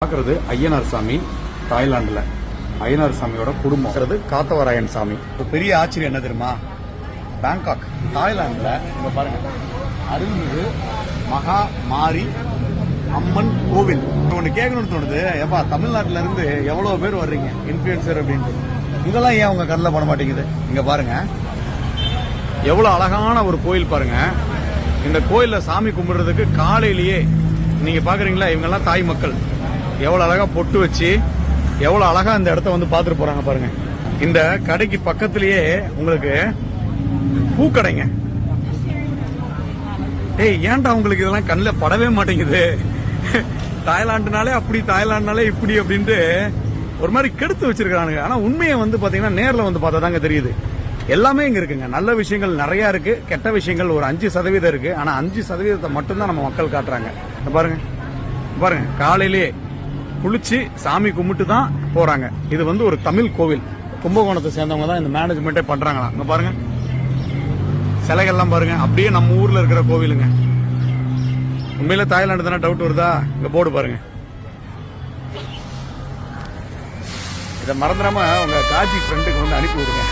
பார்க்கறது ஐயனார் சாமி தாய்லாந்துல ஐயனார் சாமியோட குடும்பம் காத்தவராயன் சாமி. பெரிய ஆச்சரியம் என்ன தெரியுமா, பேங்காக் தாய்லாந்துல இங்க பாருங்க அருள்மிகு மகா மாரி அம்மன் கோவில். ஒன்று கேட்கணும்னு தோணுது, ஏப்பா தமிழ்நாட்டில இருந்து எவ்வளவு பேர் வர்றீங்க இன்ஃபுளுசர் அப்படின்ட்டு, இதெல்லாம் ஏன் உங்க கண்ணில் பட மாட்டேங்குது? இங்க பாருங்க எவ்வளவு அழகான ஒரு கோயில் பாருங்க. இந்த கோயில்ல சாமி கும்பிடுறதுக்கு காலையிலேயே நீங்க பாக்குறீங்களா, இவங்கெல்லாம் தாய் மக்கள் எவ்வளவு அழகா பொட்டு வச்சு எவ்வளவு அழகா இந்த இடத்த வந்து பாத்துட்டு போறாங்க பாருங்க. இந்த கடைக்கு பக்கத்திலேயே உங்களுக்கு பூக்கடைங்க. ஏய் ஏன்டா உங்களுக்கு இதெல்லாம் கண்ணில் படவே மாட்டேங்குது? தாய்லாந்துனாலே அப்படி, தாய்லாந்துனாலே இப்படி அப்படின்ட்டு ஒரு மாதிரி கெடுத்து வச்சிருக்கானுங்க. ஆனா உண்மையை வந்து பாத்தீங்கன்னா நேர்ல வந்து பார்த்தா தாங்க தெரியுது. எல்லாமே இங்க இருக்குங்க. நல்ல விஷயங்கள் நிறைய இருக்கு, கெட்ட விஷயங்கள் ஒரு 5% இருக்கு. ஆனா 5% மட்டும்தான் நம்ம மக்கள் காட்டுறாங்க. பாருங்க பாருங்க, காலையிலேயே குளிச்சு சாமி கும்பிட்டு தான் போறாங்க. இது வந்து ஒரு தமிழ் கோவில், கும்பகோணத்தை சேர்ந்தவங்க தான் இந்த மேனேஜ்மெண்ட்டே பண்றாங்களா. இங்க பாருங்க சிலைகள்லாம் பாருங்க, அப்படியே நம்ம ஊர்ல இருக்கிற கோவிலுங்க. உண்மையில தாய்லாந்து தானே டவுட் வருதா? இங்க போர்டு பாருங்க. இதை மறந்துடாம உங்க காஜி ஃப்ரெண்டுக்கு வந்து அனுப்பி விடுங்க.